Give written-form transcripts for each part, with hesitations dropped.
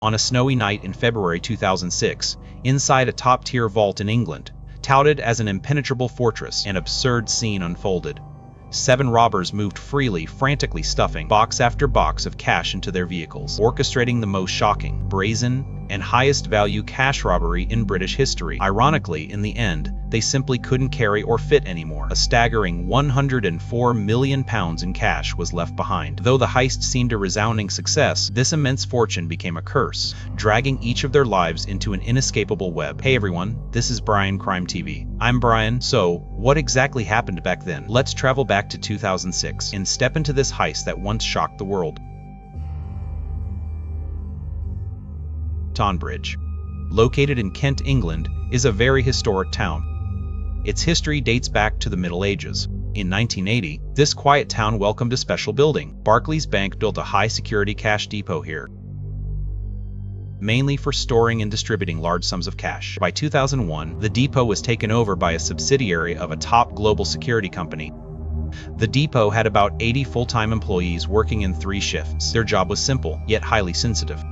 On a snowy night in February 2006, inside a top-tier vault in England, touted as an impenetrable fortress, an absurd scene unfolded. 7 robbers moved freely, frantically stuffing box after box of cash into their vehicles, orchestrating the most shocking, brazen, and highest-value cash robbery in British history. Ironically, in the end, they simply couldn't carry or fit anymore. A staggering £104 million in cash was left behind. Though the heist seemed a resounding success, this immense fortune became a curse, dragging each of their lives into an inescapable web. Hey everyone, this is Brian Crime TV. I'm Brian. So, what exactly happened back then? Let's travel back to 2006 and step into this heist that once shocked the world. Tonbridge, located in Kent, England, is a very historic town. Its history dates back to the Middle Ages. In 1980, this quiet town welcomed a special building. Barclays Bank built a high-security cash depot here, mainly for storing and distributing large sums of cash. By 2001, the depot was taken over by a subsidiary of a top global security company. The depot had about 80 full-time employees working in 3 shifts. Their job was simple, yet highly sensitive: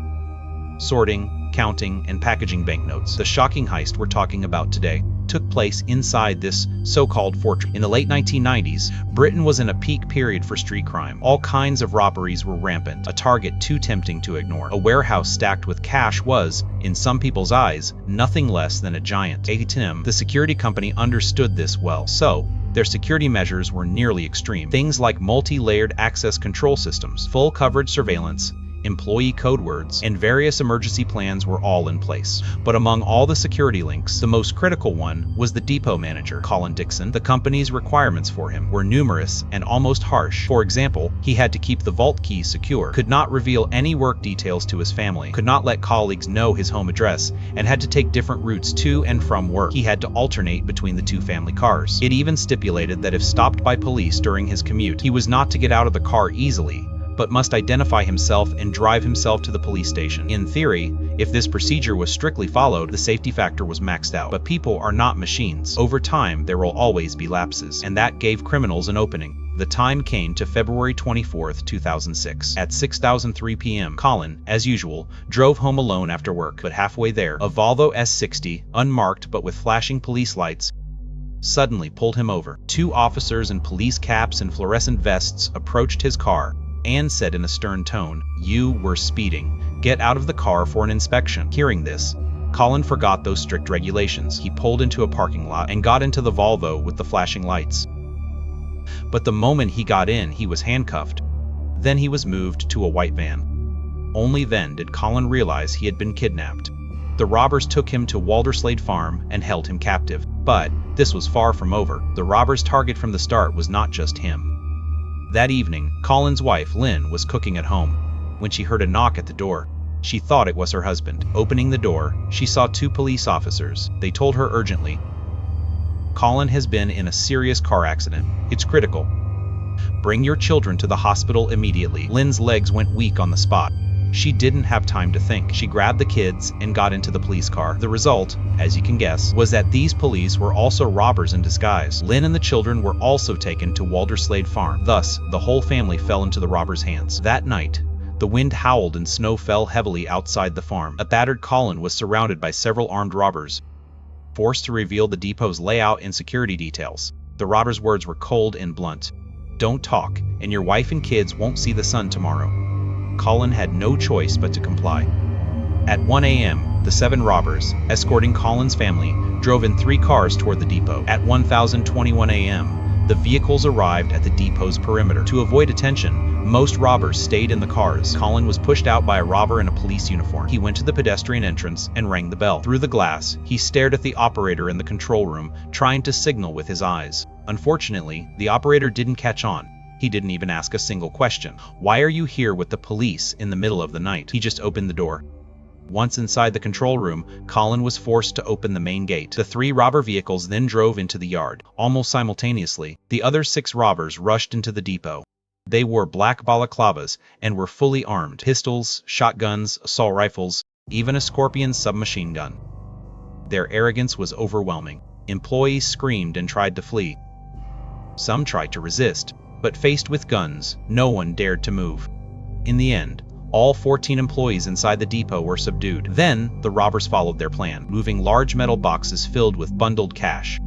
sorting, counting, and packaging banknotes. The shocking heist we're talking about today took place inside this so-called fortress. In the late 1990s, Britain was in a peak period for street crime. All kinds of robberies were rampant, a target too tempting to ignore. A warehouse stacked with cash was, in some people's eyes, nothing less than a giant ATM. The security company understood this well, so their security measures were nearly extreme. Things like multi-layered access control systems, full coverage surveillance, employee code words, and various emergency plans were all in place. But among all the security links, the most critical one was the depot manager, Colin Dixon. The company's requirements for him were numerous and almost harsh. For example, he had to keep the vault keys secure, could not reveal any work details to his family, could not let colleagues know his home address, and had to take different routes to and from work. He had to alternate between the 2 family cars. It even stipulated that if stopped by police during his commute, he was not to get out of the car easily, but must identify himself and drive himself to the police station. In theory, if this procedure was strictly followed, the safety factor was maxed out. But people are not machines. Over time, there will always be lapses, and that gave criminals an opening. The time came to February 24, 2006. At 6:03 p.m., Colin, as usual, drove home alone after work. But halfway there, a Volvo S60, unmarked but with flashing police lights, suddenly pulled him over. 2 officers in police caps and fluorescent vests approached his car and said in a stern tone, "You were speeding. Get out of the car for an inspection." Hearing this, Colin forgot those strict regulations. He pulled into a parking lot and got into the Volvo with the flashing lights. But the moment he got in, he was handcuffed. Then he was moved to a white van. Only then did Colin realize he had been kidnapped. The robbers took him to Walderslade Farm and held him captive. But this was far from over. The robbers' target from the start was not just him. That evening, Colin's wife, Lynn, was cooking at home when she heard a knock at the door. She thought it was her husband. Opening the door, she saw 2 police officers. They told her urgently, "Colin has been in a serious car accident. It's critical. Bring your children to the hospital immediately." Lynn's legs went weak on the spot. She didn't have time to think. She grabbed the kids and got into the police car. The result, as you can guess, was that these police were also robbers in disguise. Lynn and the children were also taken to Walderslade Farm. Thus, the whole family fell into the robbers' hands. That night, the wind howled and snow fell heavily outside the farm. A battered Colin was surrounded by several armed robbers, forced to reveal the depot's layout and security details. The robbers' words were cold and blunt: "Don't talk, and your wife and kids won't see the sun tomorrow." Colin had no choice but to comply. At 1 a.m., the 7 robbers, escorting Colin's family, drove in 3 cars toward the depot. At 1021 a.m., the vehicles arrived at the depot's perimeter. To avoid attention, most robbers stayed in the cars. Colin was pushed out by a robber in a police uniform. He went to the pedestrian entrance and rang the bell. Through the glass, he stared at the operator in the control room, trying to signal with his eyes. Unfortunately, the operator didn't catch on. He didn't even ask a single question. "Why are you here with the police in the middle of the night?" He just opened the door. Once inside the control room, Colin was forced to open the main gate. The 3 robber vehicles then drove into the yard. Almost simultaneously, the other 6 robbers rushed into the depot. They wore black balaclavas and were fully armed: pistols, shotguns, assault rifles, even a Scorpion submachine gun. Their arrogance was overwhelming. Employees screamed and tried to flee. Some tried to resist, but faced with guns, no one dared to move. In the end, All 14 employees inside the depot were subdued. Then, the robbers followed their plan, moving large metal boxes filled with bundled cash.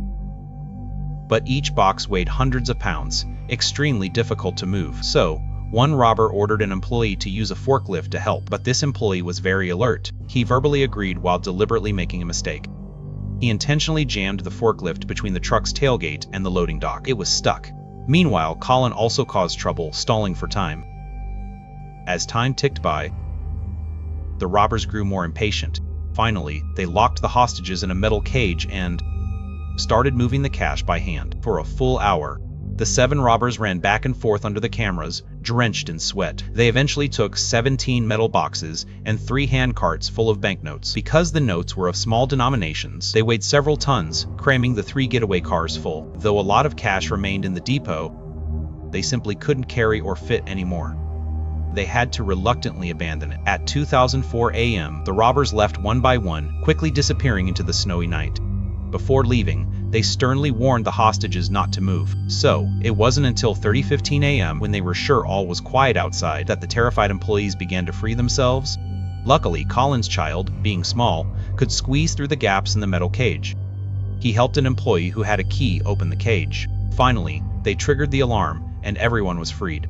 But each box weighed hundreds of pounds, extremely difficult to move. So, one robber ordered an employee to use a forklift to help, but this employee was very alert. He verbally agreed while deliberately making a mistake. He intentionally jammed the forklift between the truck's tailgate and the loading dock. It was stuck. Meanwhile, Colin also caused trouble, stalling for time. As time ticked by, the robbers grew more impatient. Finally, they locked the hostages in a metal cage and started moving the cash by hand. For a full hour, the 7 robbers ran back and forth under the cameras, drenched in sweat. They eventually took 17 metal boxes and 3 hand carts full of banknotes. Because the notes were of small denominations, they weighed several tons, cramming the 3 getaway cars full. Though a lot of cash remained in the depot, they simply couldn't carry or fit anymore. They had to reluctantly abandon it. At 2004 a.m., the robbers left one by one, quickly disappearing into the snowy night. Before leaving, they sternly warned the hostages not to move. So, it wasn't until 3:15 a.m. when they were sure all was quiet outside that the terrified employees began to free themselves. Luckily, Colin's child, being small, could squeeze through the gaps in the metal cage. He helped an employee who had a key open the cage. Finally, they triggered the alarm, and everyone was freed.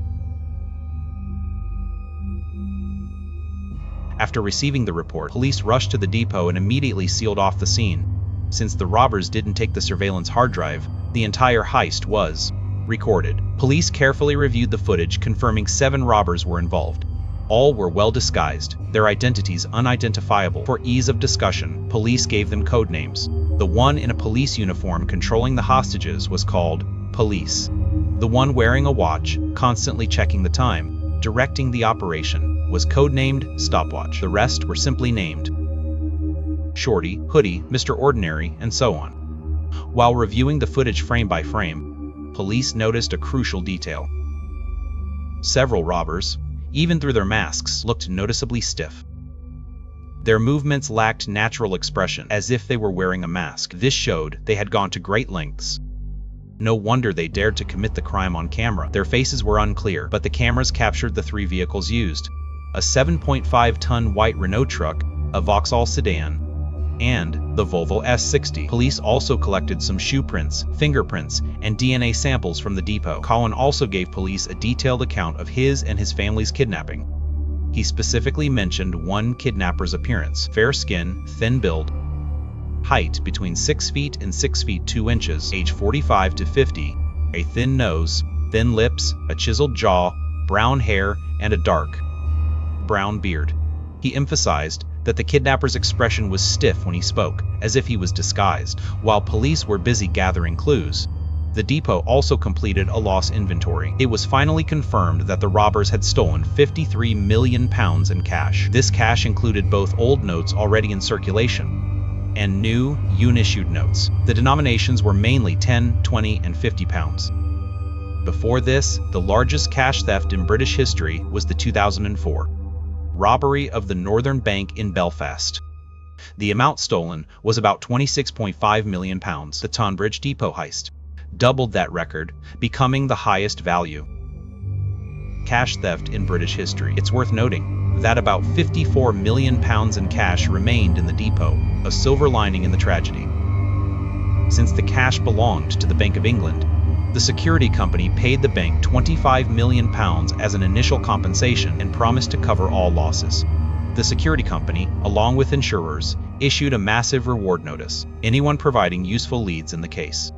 After receiving the report, police rushed to the depot and immediately sealed off the scene. Since the robbers didn't take the surveillance hard drive, the entire heist was recorded. Police carefully reviewed the footage, confirming 7 robbers were involved. All were well disguised, their identities unidentifiable. For ease of discussion, police gave them code names. The one in a police uniform controlling the hostages was called Police. The one wearing a watch, constantly checking the time, directing the operation, was codenamed Stopwatch. The rest were simply named Shorty, Hoodie, Mr. Ordinary, and so on. While reviewing the footage frame by frame, police noticed a crucial detail. Several robbers, even through their masks, looked noticeably stiff. Their movements lacked natural expression, as if they were wearing a mask. This showed they had gone to great lengths. No wonder they dared to commit the crime on camera. Their faces were unclear, but the cameras captured the 3 vehicles used: a 7.5-ton white Renault truck, a Vauxhall sedan, and the Volvo S60. Police also collected some shoe prints, fingerprints, and DNA samples from the depot. Colin also gave police a detailed account of his and his family's kidnapping. He specifically mentioned one kidnapper's appearance: fair skin, thin build, height between 6 feet and 6 feet 2 inches, age 45 to 50, a thin nose, thin lips, a chiseled jaw, brown hair, and a dark brown beard. He emphasized that the kidnapper's expression was stiff when he spoke, as if he was disguised. While police were busy gathering clues, the depot also completed a loss inventory. It was finally confirmed that the robbers had stolen 53 million pounds in cash. This cash included both old notes already in circulation and new, UN-issued notes. The denominations were mainly 10, 20, and 50 pounds. Before this, the largest cash theft in British history was the 2004 robbery of the Northern Bank in Belfast. The amount stolen was about 26.5 million pounds. The Tonbridge depot heist doubled that record, becoming the highest value cash theft in British history. It's worth noting that about 54 million pounds in cash remained in the depot, a silver lining in the tragedy. Since the cash belonged to the Bank of England, the security company paid the bank 25 million pounds as an initial compensation and promised to cover all losses. The security company, along with insurers, issued a massive reward notice. Anyone providing useful leads in the case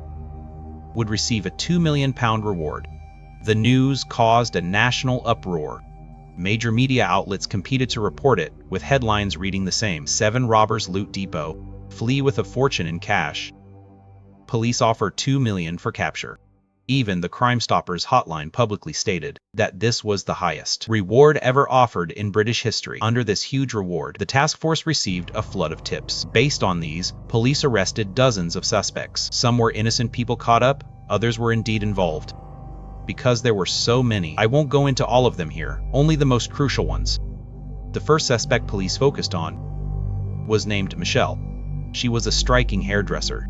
would receive a £2 million reward. The news caused a national uproar. Major media outlets competed to report it, with headlines reading the same: 7 robbers loot depot, flee with a fortune in cash. Police offer $2 million for capture. Even the Crime Stoppers hotline publicly stated that this was the highest reward ever offered in British history. Under this huge reward, the task force received a flood of tips. Based on these, police arrested dozens of suspects. Some were innocent people caught up, others were indeed involved. Because there were so many, I won't go into all of them here, only the most crucial ones. The first suspect police focused on was named Michelle. She was a striking hairdresser.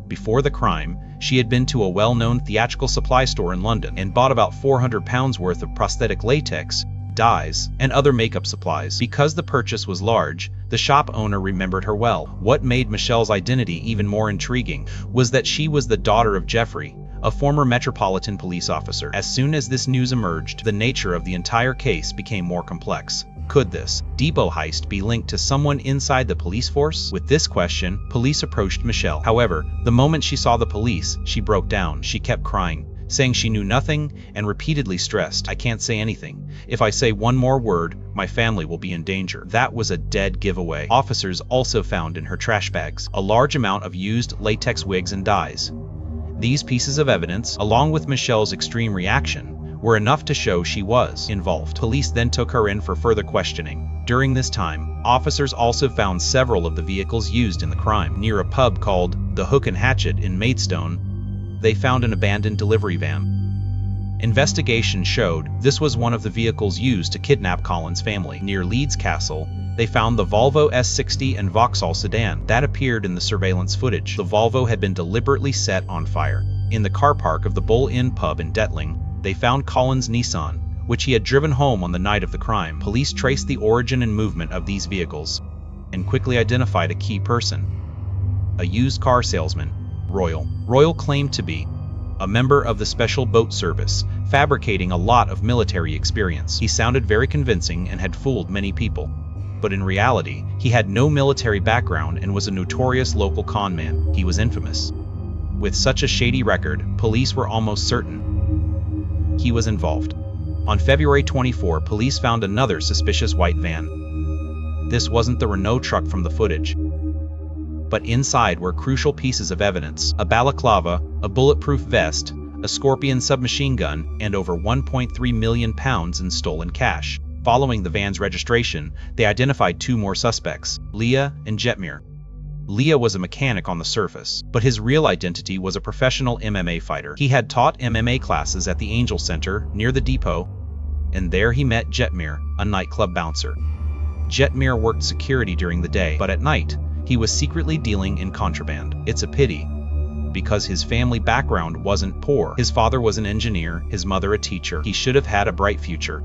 Before the crime, she had been to a well-known theatrical supply store in London and bought about £400 worth of prosthetic latex dyes, and other makeup supplies. Because the purchase was large, the shop owner remembered her well. What made Michelle's identity even more intriguing was that she was the daughter of Jeffrey, a former Metropolitan Police officer. As soon as this news emerged, the nature of the entire case became more complex. Could this depot heist be linked to someone inside the police force? With this question, police approached Michelle. However, the moment she saw the police, she broke down. She kept crying, saying she knew nothing, and repeatedly stressed, "I can't say anything. If I say one more word, my family will be in danger." That was a dead giveaway. Officers also found in her trash bags a large amount of used latex wigs and dyes. These pieces of evidence, along with Michelle's extreme reaction, were enough to show she was involved. Police then took her in for further questioning. During this time, officers also found several of the vehicles used in the crime. Near a pub called the Hook and Hatchet in Maidstone, they found an abandoned delivery van. Investigation showed this was one of the vehicles used to kidnap Colin's family. Near Leeds Castle, they found the Volvo S60 and Vauxhall sedan that appeared in the surveillance footage. The Volvo had been deliberately set on fire. In the car park of the Bull Inn pub in Detling, they found Colin's Nissan, which he had driven home on the night of the crime. Police traced the origin and movement of these vehicles and quickly identified a key person: a used car salesman, Royal. Royal claimed to be a member of the Special Boat Service, fabricating a lot of military experience. He sounded very convincing and had fooled many people. But in reality, he had no military background and was a notorious local con man. He was infamous. With such a shady record, police were almost certain he was involved. On February 24, police found another suspicious white van. This wasn't the Renault truck from the footage, but inside were crucial pieces of evidence: a balaclava, a bulletproof vest, a Scorpion submachine gun, and over £1.3 million in stolen cash. Following the van's registration, they identified two more suspects, Leah and Jetmir. Leah was a mechanic on the surface, but his real identity was a professional MMA fighter. He had taught MMA classes at the Angel Center near the depot, and there he met Jetmir, a nightclub bouncer. Jetmir worked security during the day, but at night, he was secretly dealing in contraband. It's a pity, because his family background wasn't poor. His father was an engineer, his mother a teacher. He should have had a bright future.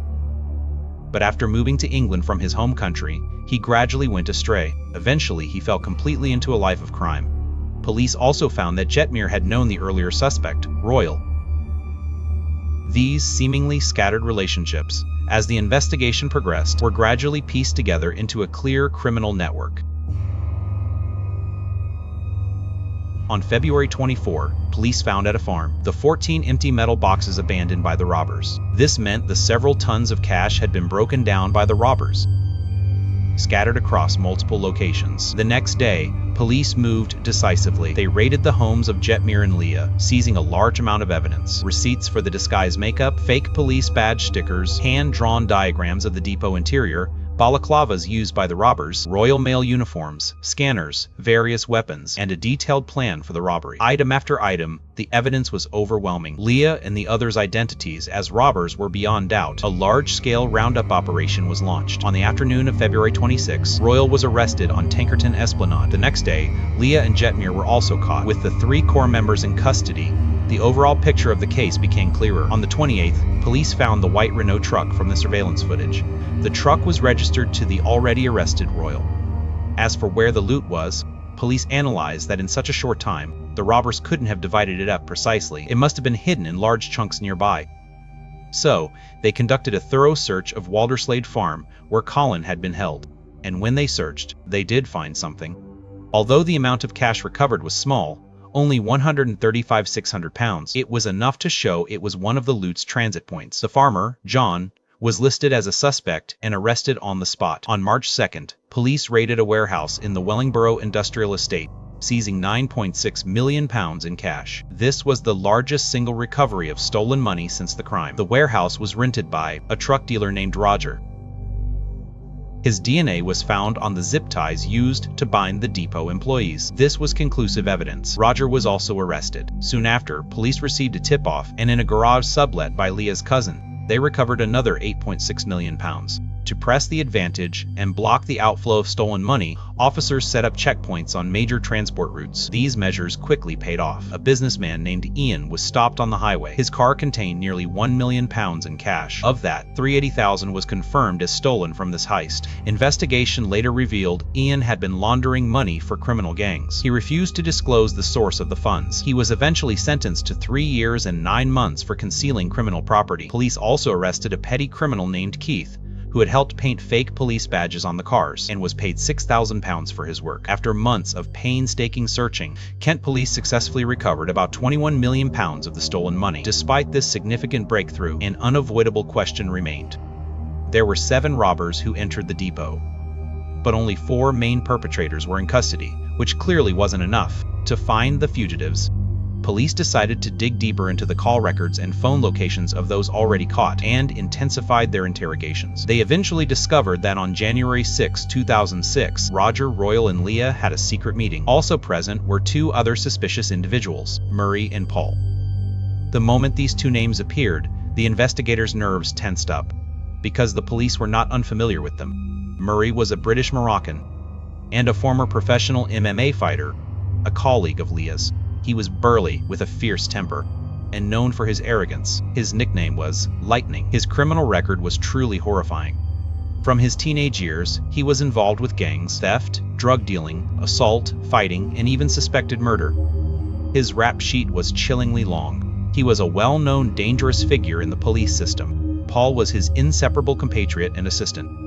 But after moving to England from his home country, he gradually went astray. Eventually, he fell completely into a life of crime. Police also found that Jetmir had known the earlier suspect, Royal. These seemingly scattered relationships, as the investigation progressed, were gradually pieced together into a clear criminal network. On February 24, police found at a farm the 14 empty metal boxes abandoned by the robbers. This meant the several tons of cash had been broken down by the robbers, scattered across multiple locations. The next day, police moved decisively. They raided the homes of Jetmir and Leah, seizing a large amount of evidence: receipts for the disguise makeup, fake police badge stickers, hand-drawn diagrams of the depot interior, balaclavas used by the robbers, Royal Mail uniforms, scanners, various weapons, and a detailed plan for the robbery. Item after item, the evidence was overwhelming. Leah and the others' identities as robbers were beyond doubt. A large-scale roundup operation was launched. On the afternoon of February 26, Royal was arrested on Tankerton Esplanade. The next day, Leah and Jetmir were also caught. With the three core members in custody, the overall picture of the case became clearer. On the 28th, police found the white Renault truck from the surveillance footage. The truck was registered to the already arrested Royal. As for where the loot was, police analyzed that in such a short time, the robbers couldn't have divided it up precisely. It must have been hidden in large chunks nearby. So, they conducted a thorough search of Walderslade Farm, where Colin had been held. And when they searched, they did find something. Although the amount of cash recovered was small, only £135,600, it was enough to show it was one of the loot's transit points. The farmer, John, was listed as a suspect and arrested on the spot. On March 2nd, police raided a warehouse in the Wellingborough Industrial Estate, seizing £9.6 million in cash. This was the largest single recovery of stolen money since the crime. The warehouse was rented by a truck dealer named Roger. His DNA was found on the zip ties used to bind the depot employees. This was conclusive evidence. Roger was also arrested. Soon after, police received a tip-off, and in a garage sublet by Leah's cousin, they recovered another £8.6 million. To press the advantage and block the outflow of stolen money, officers set up checkpoints on major transport routes. These measures quickly paid off. A businessman named Ian was stopped on the highway. His car contained nearly £1 million in cash. Of that, $380,000 was confirmed as stolen from this heist. Investigation later revealed Ian had been laundering money for criminal gangs. He refused to disclose the source of the funds. He was eventually sentenced to 3 years and 9 months for concealing criminal property. Police also arrested a petty criminal named Keith, who had helped paint fake police badges on the cars and was paid £6,000 for his work. After months of painstaking searching, Kent police successfully recovered about £21 million of the stolen money. Despite this significant breakthrough, an unavoidable question remained. There were 7 robbers who entered the depot, but only 4 main perpetrators were in custody, which clearly wasn't enough. To find the fugitives, police decided to dig deeper into the call records and phone locations of those already caught and intensified their interrogations. They eventually discovered that on January 6, 2006, Roger, Royal, and Leah had a secret meeting. Also present were 2 other suspicious individuals, Murray and Paul. The moment these 2 names appeared, the investigators' nerves tensed up, because the police were not unfamiliar with them. Murray was a British Moroccan and a former professional MMA fighter, a colleague of Leah's. He was burly, with a fierce temper, and known for his arrogance. His nickname was Lightning. His criminal record was truly horrifying. From his teenage years, he was involved with gangs, theft, drug dealing, assault, fighting, and even suspected murder. His rap sheet was chillingly long. He was a well-known dangerous figure in the police system. Paul was his inseparable compatriot and assistant,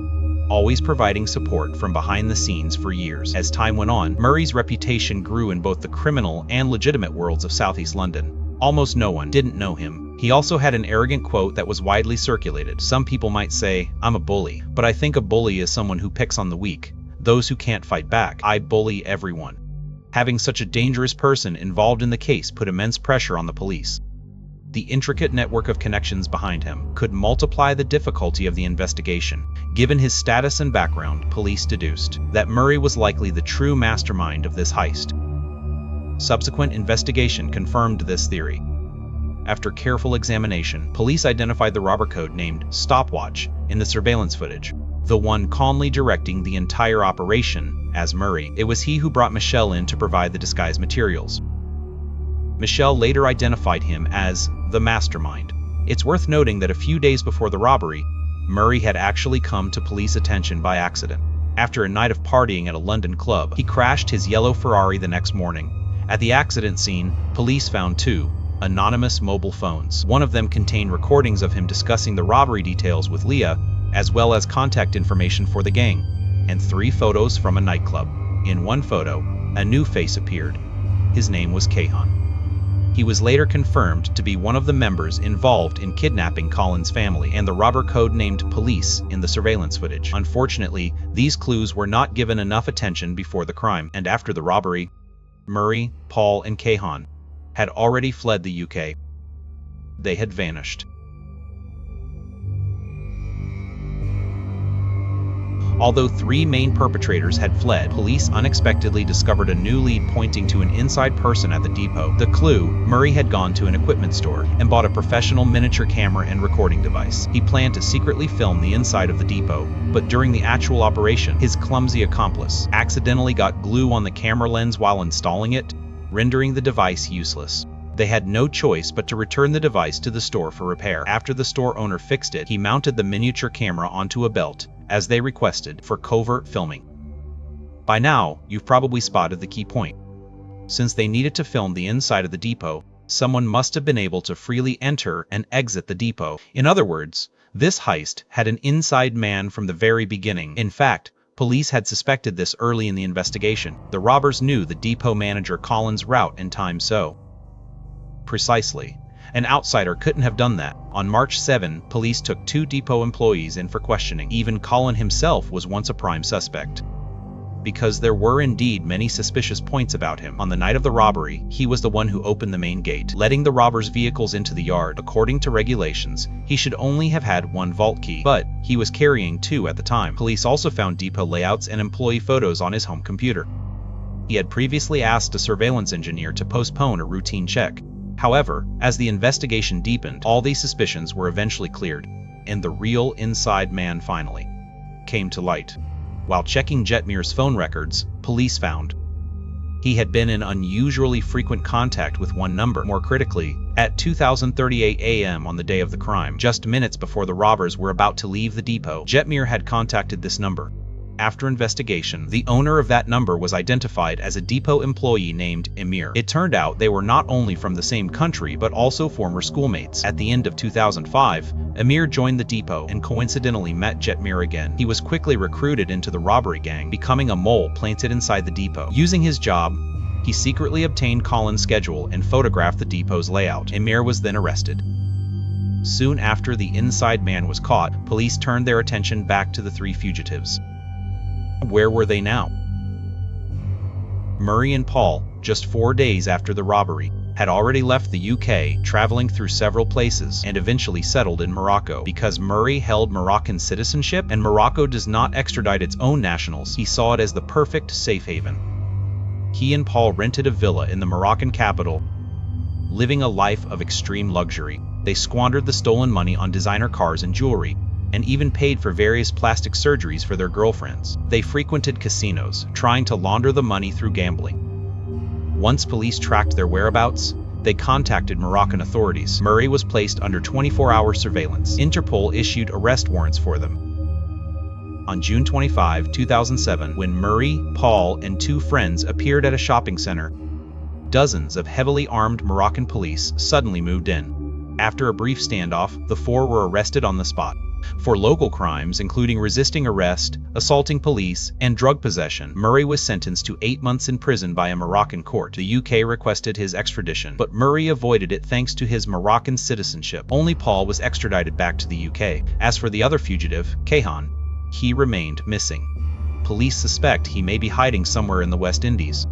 always providing support from behind the scenes for years. As time went on, Murray's reputation grew in both the criminal and legitimate worlds of Southeast London. Almost no one didn't know him. He also had an arrogant quote that was widely circulated. Some people might say, "I'm a bully," but I think a bully is someone who picks on the weak, those who can't fight back. I bully everyone. Having such a dangerous person involved in the case put immense pressure on the police. The intricate network of connections behind him could multiply the difficulty of the investigation. Given his status and background, police deduced that Murray was likely the true mastermind of this heist. Subsequent investigation confirmed this theory. After careful examination, police identified the robber code named Stopwatch in the surveillance footage, the one calmly directing the entire operation, as Murray. It was he who brought Michelle in to provide the disguise materials. Michelle later identified him as the mastermind. It's worth noting that a few days before the robbery, Murray had actually come to police attention by accident. After a night of partying at a London club, he crashed his yellow Ferrari the next morning. At the accident scene, police found 2 anonymous mobile phones. One of them contained recordings of him discussing the robbery details with Leah, as well as contact information for the gang, and 3 photos from a nightclub. In one photo, a new face appeared. His name was Kahan. He was later confirmed to be one of the members involved in kidnapping Colin's family and the robber code named Police in the surveillance footage. Unfortunately, these clues were not given enough attention before the crime, and after the robbery, Murray, Paul, and Kahan had already fled the UK. They had vanished. Although 3 main perpetrators had fled, police unexpectedly discovered a new lead pointing to an inside person at the depot. The clue: Murray had gone to an equipment store and bought a professional miniature camera and recording device. He planned to secretly film the inside of the depot, but during the actual operation, his clumsy accomplice accidentally got glue on the camera lens while installing it, rendering the device useless. They had no choice but to return the device to the store for repair. After the store owner fixed it, he mounted the miniature camera onto a belt, as they requested, for covert filming. By now, you've probably spotted the key point. Since they needed to film the inside of the depot, someone must have been able to freely enter and exit the depot. In other words, this heist had an inside man from the very beginning. In fact, police had suspected this early in the investigation. The robbers knew the depot manager Colin's route and time so precisely. An outsider couldn't have done that. On March 7, police took 2 depot employees in for questioning. Even Colin himself was once a prime suspect, because there were indeed many suspicious points about him. On the night of the robbery, he was the one who opened the main gate, letting the robbers' vehicles into the yard. According to regulations, he should only have had 1 vault key, but he was carrying 2 at the time. Police also found depot layouts and employee photos on his home computer. He had previously asked a surveillance engineer to postpone a routine check. However, as the investigation deepened, all these suspicions were eventually cleared, and the real inside man finally came to light. While checking Jetmir's phone records, police found he had been in unusually frequent contact with one number. More critically, at 20:38 a.m. on the day of the crime, just minutes before the robbers were about to leave the depot, Jetmir had contacted this number. After investigation, the owner of that number was identified as a depot employee named Emir. It turned out they were not only from the same country but also former schoolmates. At the end of 2005, Emir joined the depot and coincidentally met Jetmir again. He was quickly recruited into the robbery gang, becoming a mole planted inside the depot. Using his job, he secretly obtained Colin's schedule and photographed the depot's layout. Emir was then arrested. Soon after the inside man was caught, police turned their attention back to the three fugitives. Where were they now? Murray and Paul, just 4 days after the robbery, had already left the UK, traveling through several places, and eventually settled in Morocco. Because Murray held Moroccan citizenship and Morocco does not extradite its own nationals, he saw it as the perfect safe haven. He and Paul rented a villa in the Moroccan capital, living a life of extreme luxury. They squandered the stolen money on designer cars and jewelry, and even paid for various plastic surgeries for their girlfriends. They frequented casinos, trying to launder the money through gambling. Once police tracked their whereabouts, they contacted Moroccan authorities. Murray was placed under 24-hour surveillance. Interpol issued arrest warrants for them. On June 25, 2007, when Murray, Paul, and two friends appeared at a shopping center, dozens of heavily armed Moroccan police suddenly moved in. After a brief standoff, the four were arrested on the spot. For local crimes, including resisting arrest, assaulting police, and drug possession, Murray was sentenced to 8 months in prison by a Moroccan court. The UK requested his extradition, but Murray avoided it thanks to his Moroccan citizenship. Only Paul was extradited back to the UK. As for the other fugitive, Kayhan, he remained missing. Police suspect he may be hiding somewhere in the West Indies.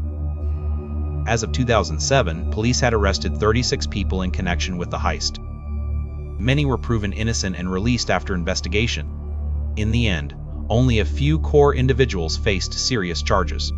As of 2007, police had arrested 36 people in connection with the heist. Many were proven innocent and released after investigation. In the end, only a few core individuals faced serious charges.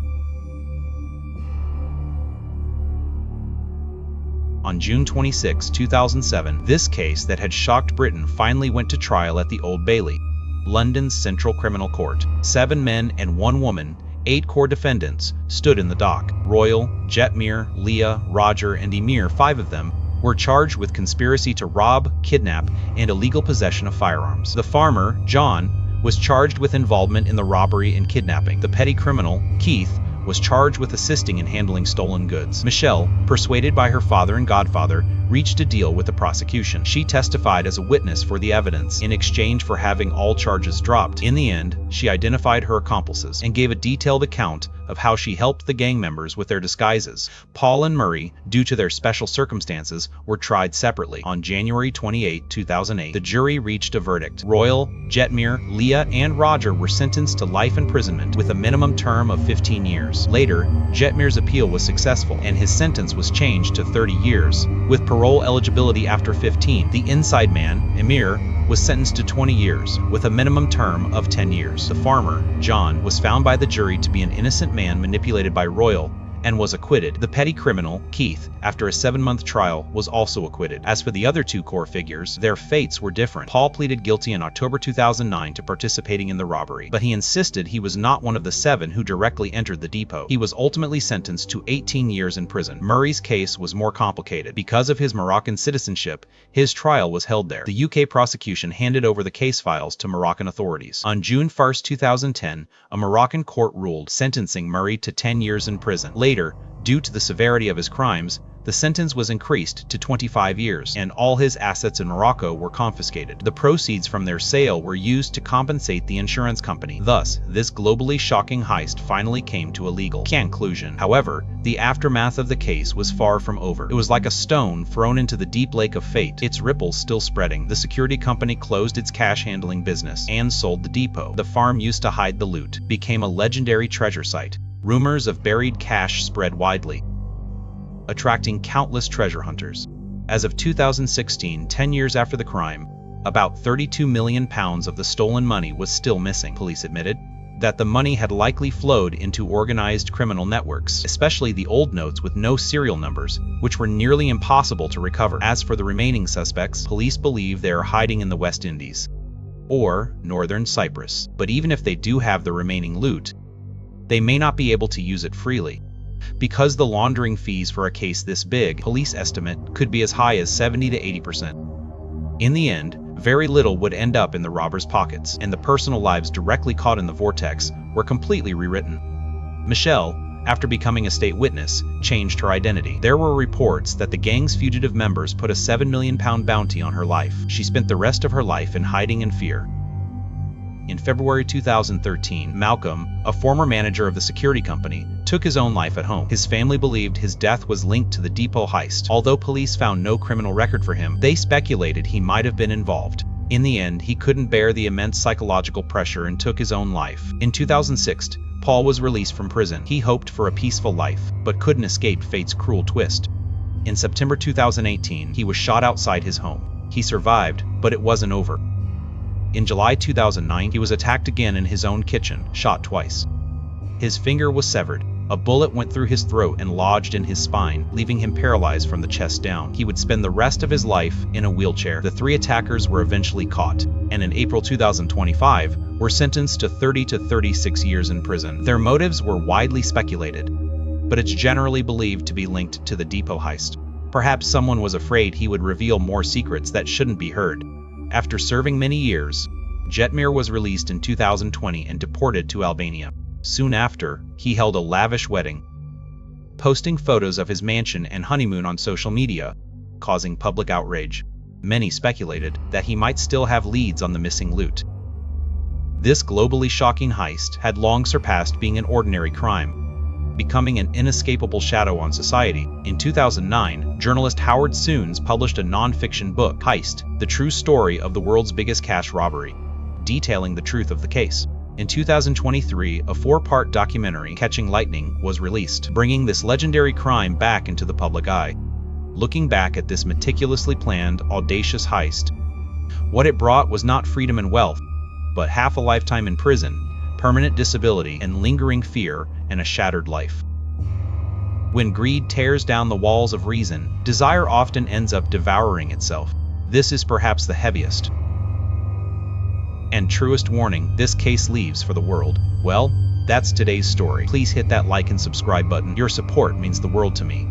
On June 26, 2007, this case that had shocked Britain finally went to trial at the Old Bailey, London's Central Criminal Court. 7 men and 1 woman, 8 core defendants, stood in the dock. Royal, Jetmir, Leah, Roger, and Emir, 5 of them, were charged with conspiracy to rob, kidnap, and illegal possession of firearms. The farmer, John, was charged with involvement in the robbery and kidnapping. The petty criminal, Keith, was charged with assisting in handling stolen goods. Michelle, persuaded by her father and godfather, reached a deal with the prosecution. She testified as a witness for the evidence in exchange for having all charges dropped. In the end, she identified her accomplices and gave a detailed account of how she helped the gang members with their disguises. Paul and Murray, due to their special circumstances, were tried separately. On January 28, 2008, the jury reached a verdict. Royal, Jetmir, Leah, and Roger were sentenced to life imprisonment with a minimum term of 15 years. Later, Jetmir's appeal was successful, and his sentence was changed to 30 years, with parole eligibility after 15. The inside man, Emir, was sentenced to 20 years, with a minimum term of 10 years. The farmer, John, was found by the jury to be an innocent man manipulated by Royal, and was acquitted. The petty criminal, Keith, after a 7-month trial, was also acquitted. As for the other 2 core figures, their fates were different. Paul pleaded guilty in October 2009 to participating in the robbery, but he insisted he was not one of the 7 who directly entered the depot. He was ultimately sentenced to 18 years in prison. Murray's case was more complicated. Because of his Moroccan citizenship, his trial was held there. The UK prosecution handed over the case files to Moroccan authorities. On June 1, 2010, a Moroccan court ruled, sentencing Murray to 10 years in prison. Later, due to the severity of his crimes, the sentence was increased to 25 years, and all his assets in Morocco were confiscated. The proceeds from their sale were used to compensate the insurance company. Thus, this globally shocking heist finally came to a legal conclusion. However, the aftermath of the case was far from over. It was like a stone thrown into the deep lake of fate, its ripples still spreading. The security company closed its cash handling business and sold the depot. The farm used to hide the loot became a legendary treasure site. Rumors of buried cash spread widely, attracting countless treasure hunters. As of 2016, 10 years after the crime, about £32 million of the stolen money was still missing. Police admitted that the money had likely flowed into organized criminal networks, especially the old notes with no serial numbers, which were nearly impossible to recover. As for the remaining suspects, police believe they are hiding in the West Indies or northern Cyprus. But even if they do have the remaining loot, they may not be able to use it freely. Because the laundering fees for a case this big, police estimate could be as high as 70 to 80%. In the end, very little would end up in the robbers' pockets, and the personal lives directly caught in the vortex were completely rewritten. Michelle, after becoming a state witness, changed her identity. There were reports that the gang's fugitive members put a £7 million bounty on her life. She spent the rest of her life in hiding and fear. In February 2013, Malcolm, a former manager of the security company, took his own life at home. His family believed his death was linked to the depot heist. Although police found no criminal record for him, they speculated he might have been involved. In the end, he couldn't bear the immense psychological pressure and took his own life. In 2006, Paul was released from prison. He hoped for a peaceful life, but couldn't escape fate's cruel twist. In September 2018, he was shot outside his home. He survived, but it wasn't over. In July 2009, he was attacked again in his own kitchen, shot twice. His finger was severed. A bullet went through his throat and lodged in his spine, leaving him paralyzed from the chest down. He would spend the rest of his life in a wheelchair. The three attackers were eventually caught, and in April 2025, were sentenced to 30 to 36 years in prison. Their motives were widely speculated, but it's generally believed to be linked to the depot heist. Perhaps someone was afraid he would reveal more secrets that shouldn't be heard. After serving many years, Jetmir was released in 2020 and deported to Albania. Soon after, he held a lavish wedding, posting photos of his mansion and honeymoon on social media, causing public outrage. Many speculated that he might still have leads on the missing loot. This globally shocking heist had long surpassed being an ordinary crime, becoming an inescapable shadow on society. In 2009, journalist Howard Soons published a non-fiction book, Heist, the true story of the world's biggest cash robbery, detailing the truth of the case. In 2023, a 4-part documentary, Catching Lightning, was released, bringing this legendary crime back into the public eye. Looking back at this meticulously planned, audacious heist, what it brought was not freedom and wealth, but half a lifetime in prison, permanent disability, and lingering fear, and a shattered life. When greed tears down the walls of reason, desire often ends up devouring itself. This is perhaps the heaviest and truest warning this case leaves for the world. Well, that's today's story. Please hit that like and subscribe button. Your support means the world to me.